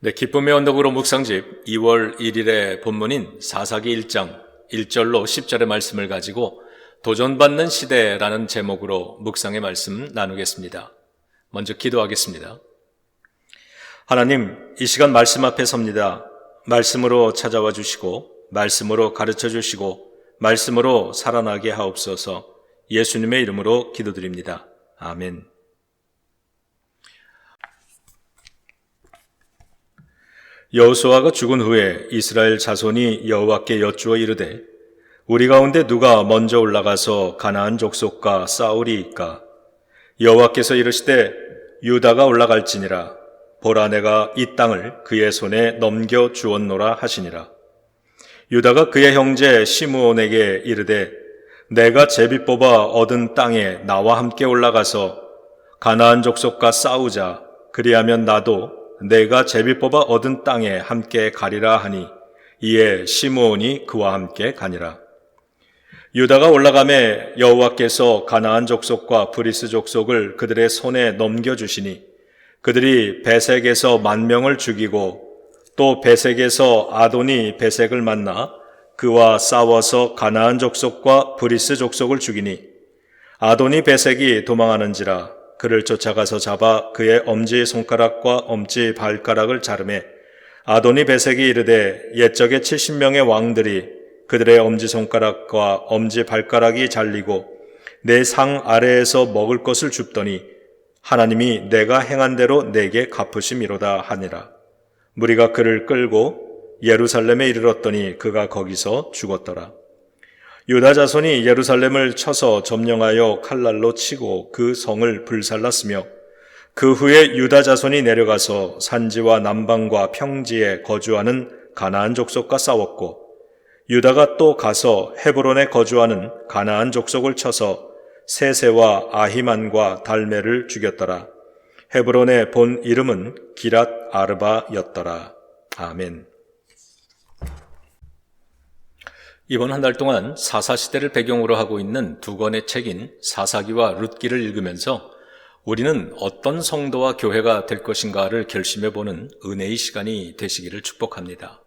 네, 기쁨의 언덕으로 묵상집 2월 1일의 본문인 사사기 1장 1절로 10절의 말씀을 가지고 도전받는 시대라는 제목으로 묵상의 말씀 나누겠습니다. 먼저 기도하겠습니다. 하나님, 이 시간 말씀 앞에 섭니다. 말씀으로 찾아와 주시고 말씀으로 가르쳐 주시고 말씀으로 살아나게 하옵소서. 예수님의 이름으로 기도드립니다. 아멘. 여호수아가 죽은 후에 이스라엘 자손이 여호와께 여쭈어 이르되 우리 가운데 누가 먼저 올라가서 가나안 족속과 싸우리이까? 여호와께서 이르시되 유다가 올라갈지니라. 보라, 내가 이 땅을 그의 손에 넘겨 주었노라 하시니라. 유다가 그의 형제 시므온에게 이르되 내가 제비 뽑아 얻은 땅에 나와 함께 올라가서 가나안 족속과 싸우자. 그리하면 나도 내가 제비 뽑아 얻은 땅에 함께 가리라 하니 이에 시므온이 그와 함께 가니라. 유다가 올라가매 여호와께서 가나안 족속과 브리스 족속을 그들의 손에 넘겨주시니 그들이 베색에서 10,000명을 죽이고 또 베색에서 아도니 베색을 만나 그와 싸워서 가나안 족속과 브리스 족속을 죽이니 아도니 베색이 도망하는지라. 그를 쫓아가서 잡아 그의 엄지 손가락과 엄지 발가락을 자르매 아도니 베색이 이르되 옛적에 70명의 왕들이 그들의 엄지 손가락과 엄지 발가락이 잘리고 내 상 아래에서 먹을 것을 줍더니 하나님이 내가 행한 대로 내게 갚으심이로다 하니라. 무리가 그를 끌고 예루살렘에 이르렀더니 그가 거기서 죽었더라. 유다 자손이 예루살렘을 쳐서 점령하여 칼날로 치고 그 성을 불살랐으며 그 후에 유다 자손이 내려가서 산지와 남방과 평지에 거주하는 가나안 족속과 싸웠고 유다가 또 가서 헤브론에 거주하는 가나안 족속을 쳐서 세세와 아히만과 달메를 죽였더라. 헤브론의 본 이름은 기랏 아르바였더라. 아멘. 이번 한 달 동안 사사시대를 배경으로 하고 있는 두 권의 책인 사사기와 룻기를 읽으면서 우리는 어떤 성도와 교회가 될 것인가를 결심해보는 은혜의 시간이 되시기를 축복합니다.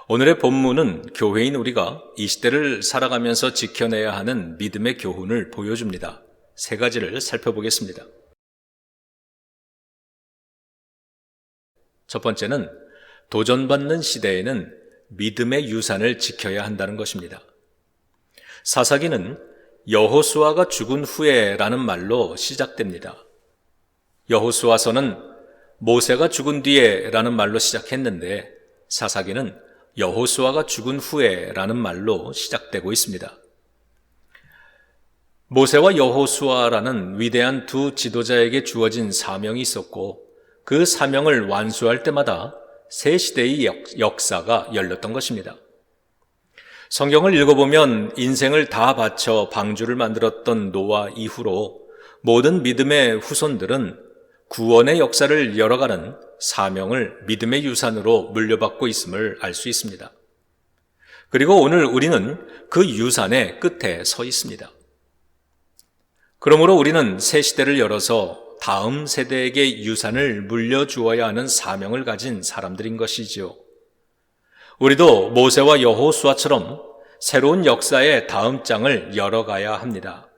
오늘의 본문은 교회인 우리가 이 시대를 살아가면서 지켜내야 하는 믿음의 교훈을 보여줍니다. 세 가지를 살펴보겠습니다. 첫 번째는 도전받는 시대에는 믿음의 유산을 지켜야 한다는 것입니다. 사사기는 여호수아가 죽은 후에라는 말로 시작됩니다. 여호수아서는 모세가 죽은 뒤에라는 말로 시작했는데 사사기는 여호수아가 죽은 후에라는 말로 시작되고 있습니다. 모세와 여호수아라는 위대한 두 지도자에게 주어진 사명이 있었고 그 사명을 완수할 때마다 새 시대의 역사가 열렸던 것입니다. 성경을 읽어보면 인생을 다 바쳐 방주를 만들었던 노아 이후로 모든 믿음의 후손들은 구원의 역사를 열어가는 사명을 믿음의 유산으로 물려받고 있음을 알 수 있습니다. 그리고 오늘 우리는 그 유산의 끝에 서 있습니다. 그러므로 우리는 새 시대를 열어서 다음 세대에게 유산을 물려주어야 하는 사명을 가진 사람들인 것이지요. 우리도 모세와 여호수아처럼 새로운 역사의 다음 장을 열어가야 합니다.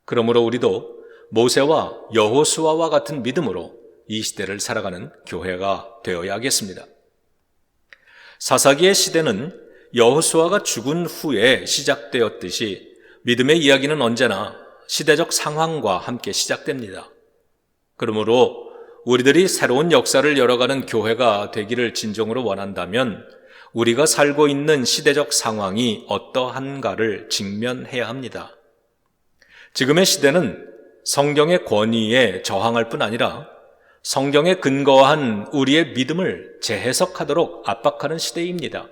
그러므로 우리도 모세와 여호수아와 같은 믿음으로 이 시대를 살아가는 교회가 되어야겠습니다. 사사기의 시대는 여호수아가 죽은 후에 시작되었듯이 믿음의 이야기는 언제나 시대적 상황과 함께 시작됩니다. 그러므로 우리들이 새로운 역사를 열어가는 교회가 되기를 진정으로 원한다면 우리가 살고 있는 시대적 상황이 어떠한가를 직면해야 합니다. 지금의 시대는 성경의 권위에 저항할 뿐 아니라 성경에 근거한 우리의 믿음을 재해석하도록 압박하는 시대입니다.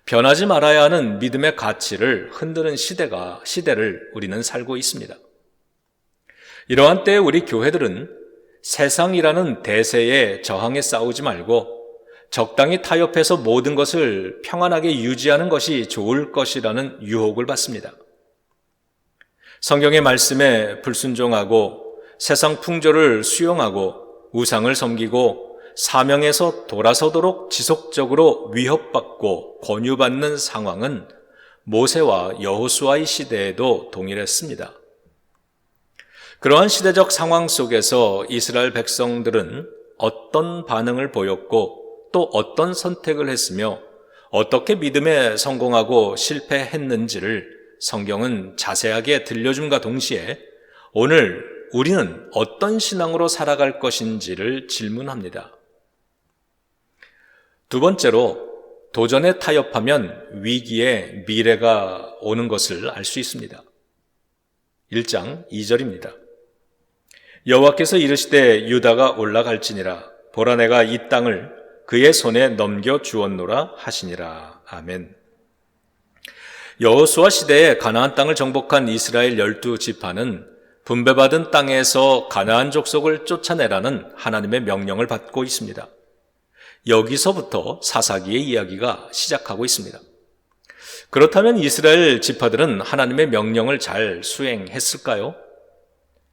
변하지 말아야 하는 믿음의 가치를 흔드는 시대를 우리는 살고 있습니다. 이러한 때에 우리 교회들은 세상이라는 대세에 저항해 싸우지 말고 적당히 타협해서 모든 것을 평안하게 유지하는 것이 좋을 것이라는 유혹을 받습니다. 성경의 말씀에 불순종하고 세상 풍조를 수용하고 우상을 섬기고 사명에서 돌아서도록 지속적으로 위협받고 권유받는 상황은 모세와 여호수아의 시대에도 동일했습니다. 그러한 시대적 상황 속에서 이스라엘 백성들은 어떤 반응을 보였고 또 어떤 선택을 했으며 어떻게 믿음에 성공하고 실패했는지를 성경은 자세하게 들려줌과 동시에 오늘 우리는 어떤 신앙으로 살아갈 것인지를 질문합니다. 두 번째로, 도전에 타협하면 위기에 미래가 오는 것을 알 수 있습니다. 1장 2절입니다. 여호와께서 이르시되 유다가 올라갈지니라 보라 내가 이 땅을 그의 손에 넘겨 주었노라 하시니라. 아멘. 여호수아 시대에 가나안 땅을 정복한 이스라엘 12지파는 분배받은 땅에서 가나안 족속을 쫓아내라는 하나님의 명령을 받고 있습니다. 여기서부터 사사기의 이야기가 시작하고 있습니다. 그렇다면 이스라엘 지파들은 하나님의 명령을 잘 수행했을까요?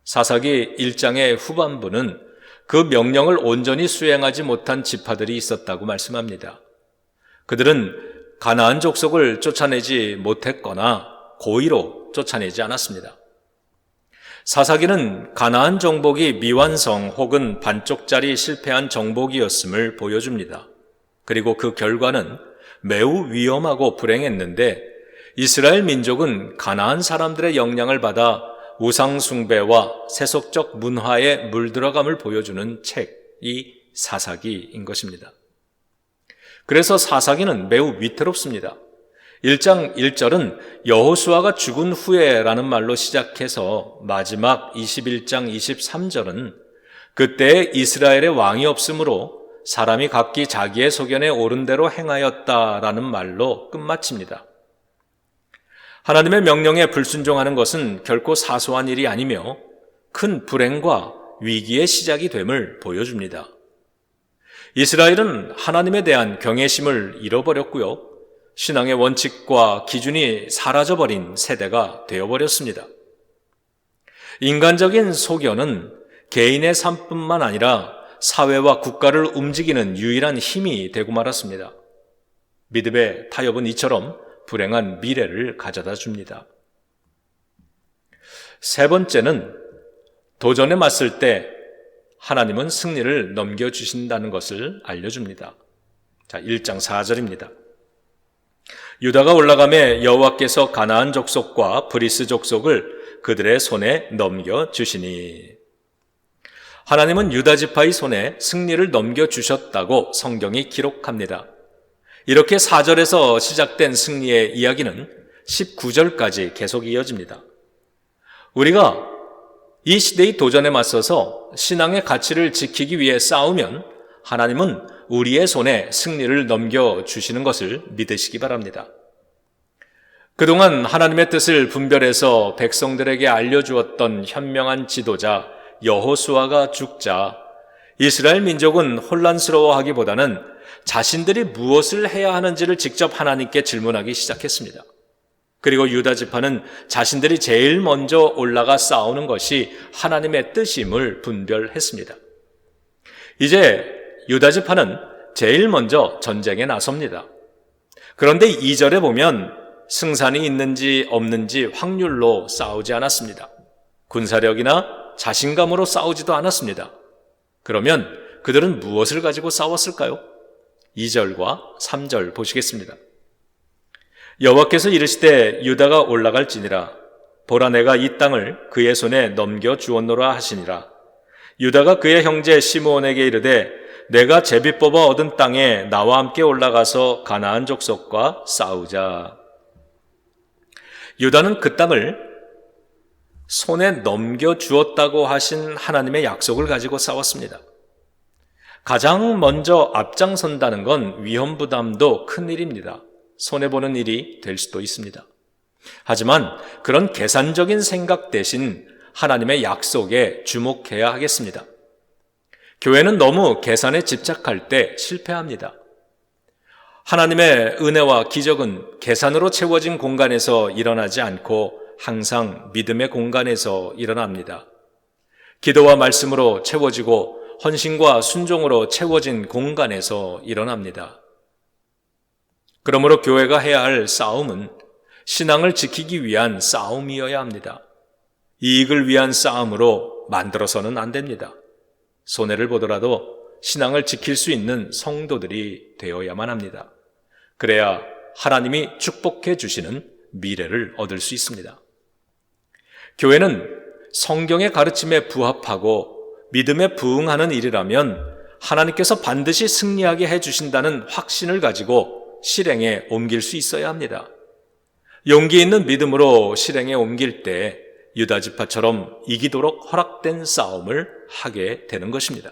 사사기 1장의 후반부는 그 명령을 온전히 수행하지 못한 지파들이 있었다고 말씀합니다. 그들은 가나안 족속을 쫓아내지 못했거나 고의로 쫓아내지 않았습니다. 사사기는 가나안 정복이 미완성 혹은 반쪽짜리 실패한 정복이었음을 보여줍니다. 그리고 그 결과는 매우 위험하고 불행했는데 이스라엘 민족은 가나안 사람들의 영향을 받아 우상숭배와 세속적 문화에 물들어감을 보여주는 책이 사사기인 것입니다. 그래서 사사기는 매우 위태롭습니다. 1장 1절은 여호수아가 죽은 후에라는 말로 시작해서 마지막 21장 23절은 그때 이스라엘의 왕이 없으므로 사람이 각기 자기의 소견에 옳은 대로 행하였다라는 말로 끝마칩니다. 하나님의 명령에 불순종하는 것은 결코 사소한 일이 아니며 큰 불행과 위기의 시작이 됨을 보여줍니다. 이스라엘은 하나님에 대한 경외심을 잃어버렸고요. 신앙의 원칙과 기준이 사라져버린 세대가 되어버렸습니다. 인간적인 소견은 개인의 삶뿐만 아니라 사회와 국가를 움직이는 유일한 힘이 되고 말았습니다. 믿음의 타협은 이처럼 불행한 미래를 가져다 줍니다. 세 번째는 도전에 맞설 때 하나님은 승리를 넘겨주신다는 것을 알려줍니다. 자, 1장 4절입니다. 유다가 올라가매 여호와께서 가나안 족속과 브리스 족속을 그들의 손에 넘겨주시니. 하나님은 유다 지파의 손에 승리를 넘겨주셨다고 성경이 기록합니다. 이렇게 4절에서 시작된 승리의 이야기는 19절까지 계속 이어집니다. 우리가 이 시대의 도전에 맞서서 신앙의 가치를 지키기 위해 싸우면 하나님은 우리의 손에 승리를 넘겨주시는 것을 믿으시기 바랍니다. 그동안 하나님의 뜻을 분별해서 백성들에게 알려주었던 현명한 지도자 여호수아가 죽자 이스라엘 민족은 혼란스러워하기보다는 자신들이 무엇을 해야 하는지를 직접 하나님께 질문하기 시작했습니다. 그리고 유다 지파는 자신들이 제일 먼저 올라가 싸우는 것이 하나님의 뜻임을 분별했습니다. 이제 유다 지파는 제일 먼저 전쟁에 나섭니다. 그런데 2절에 보면 승산이 있는지 없는지 확률로 싸우지 않았습니다. 군사력이나 자신감으로 싸우지도 않았습니다. 그러면 그들은 무엇을 가지고 싸웠을까요? 2절과 3절 보시겠습니다. 여호와께서 이르시되 유다가 올라갈지니라 보라 내가 이 땅을 그의 손에 넘겨 주었노라 하시니라. 유다가 그의 형제 시므온에게 이르되 내가 제비 뽑아 얻은 땅에 나와 함께 올라가서 가나안 족속과 싸우자. 유다는 그 땅을 손에 넘겨 주었다고 하신 하나님의 약속을 가지고 싸웠습니다. 가장 먼저 앞장선다는 건 위험 부담도 큰 일입니다. 손해보는 일이 될 수도 있습니다. 하지만 그런 계산적인 생각 대신 하나님의 약속에 주목해야 하겠습니다. 교회는 너무 계산에 집착할 때 실패합니다. 하나님의 은혜와 기적은 계산으로 채워진 공간에서 일어나지 않고 항상 믿음의 공간에서 일어납니다. 기도와 말씀으로 채워지고 헌신과 순종으로 채워진 공간에서 일어납니다. 그러므로 교회가 해야 할 싸움은 신앙을 지키기 위한 싸움이어야 합니다. 이익을 위한 싸움으로 만들어서는 안 됩니다. 손해를 보더라도 신앙을 지킬 수 있는 성도들이 되어야만 합니다. 그래야 하나님이 축복해 주시는 미래를 얻을 수 있습니다. 교회는 성경의 가르침에 부합하고 믿음에 부응하는 일이라면 하나님께서 반드시 승리하게 해주신다는 확신을 가지고 실행에 옮길 수 있어야 합니다. 용기 있는 믿음으로 실행에 옮길 때 유다 지파처럼 이기도록 허락된 싸움을 하게 되는 것입니다.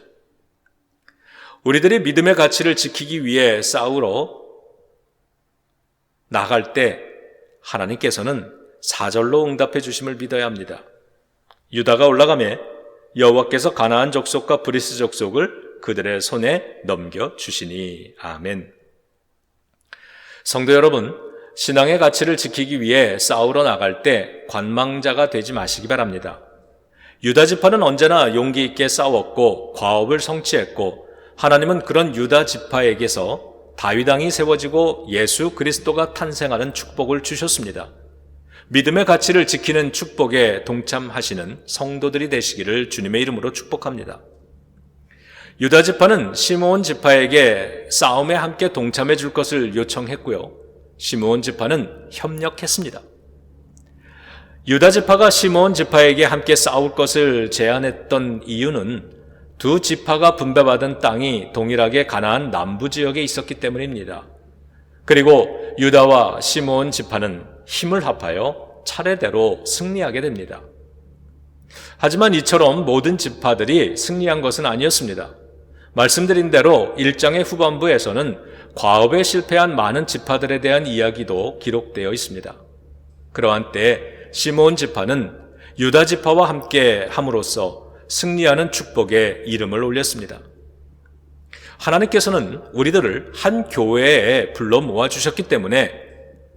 우리들이 믿음의 가치를 지키기 위해 싸우러 나갈 때 하나님께서는 사절로 응답해 주심을 믿어야 합니다. 유다가 올라가매 여호와께서 가나안 족속과 브리스 족속을 그들의 손에 넘겨주시니. 아멘. 성도 여러분, 신앙의 가치를 지키기 위해 싸우러 나갈 때 관망자가 되지 마시기 바랍니다. 유다 지파는 언제나 용기 있게 싸웠고 과업을 성취했고 하나님은 그런 유다 지파에게서 다윗 왕이 세워지고 예수 그리스도가 탄생하는 축복을 주셨습니다. 믿음의 가치를 지키는 축복에 동참하시는 성도들이 되시기를 주님의 이름으로 축복합니다. 유다 지파는 시므온 지파에게 싸움에 함께 동참해 줄 것을 요청했고요. 시므온 지파는 협력했습니다. 유다 지파가 시므온 지파에게 함께 싸울 것을 제안했던 이유는 두 지파가 분배받은 땅이 동일하게 가나안 남부 지역에 있었기 때문입니다. 그리고 유다와 시므온 지파는 힘을 합하여 차례대로 승리하게 됩니다. 하지만 이처럼 모든 지파들이 승리한 것은 아니었습니다. 말씀드린 대로 1장의 후반부에서는 과업에 실패한 많은 지파들에 대한 이야기도 기록되어 있습니다. 그러한 때 시므온 지파는 유다 지파와 함께 함으로써 승리하는 축복에 이름을 올렸습니다. 하나님께서는 우리들을 한 교회에 불러 모아주셨기 때문에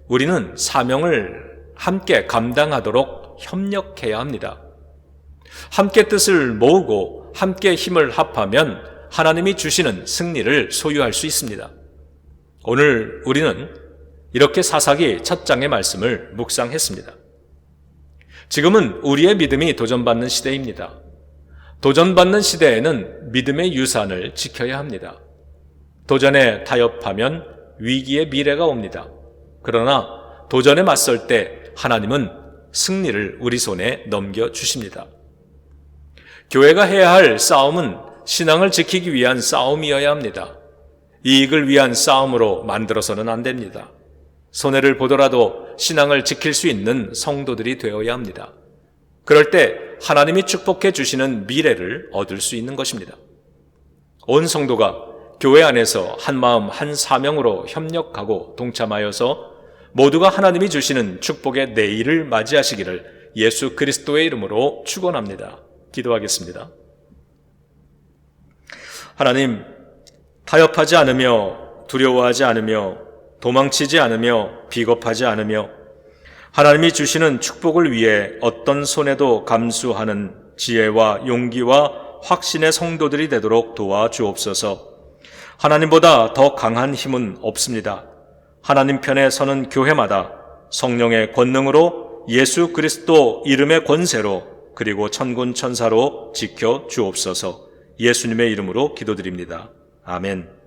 우리는 사명을 함께 감당하도록 협력해야 합니다. 함께 뜻을 모으고 함께 힘을 합하면 하나님이 주시는 승리를 소유할 수 있습니다. 오늘 우리는 이렇게 사사기 첫 장의 말씀을 묵상했습니다. 지금은 우리의 믿음이 도전받는 시대입니다. 도전받는 시대에는 믿음의 유산을 지켜야 합니다. 도전에 타협하면 위기의 미래가 옵니다. 그러나 도전에 맞설 때 하나님은 승리를 우리 손에 넘겨주십니다. 교회가 해야 할 싸움은 신앙을 지키기 위한 싸움이어야 합니다. 이익을 위한 싸움으로 만들어서는 안 됩니다. 손해를 보더라도 신앙을 지킬 수 있는 성도들이 되어야 합니다. 그럴 때 하나님이 축복해 주시는 미래를 얻을 수 있는 것입니다. 온 성도가 교회 안에서 한 마음 한 사명으로 협력하고 동참하여서 모두가 하나님이 주시는 축복의 내일을 맞이하시기를 예수 그리스도의 이름으로 축원합니다. 기도하겠습니다. 하나님, 타협하지 않으며 두려워하지 않으며 도망치지 않으며 비겁하지 않으며 하나님이 주시는 축복을 위해 어떤 손해도 감수하는 지혜와 용기와 확신의 성도들이 되도록 도와주옵소서. 하나님보다 더 강한 힘은 없습니다. 하나님 편에 서는 교회마다 성령의 권능으로 예수 그리스도 이름의 권세로 그리고 천군 천사로 지켜 주옵소서. 예수님의 이름으로 기도드립니다. 아멘.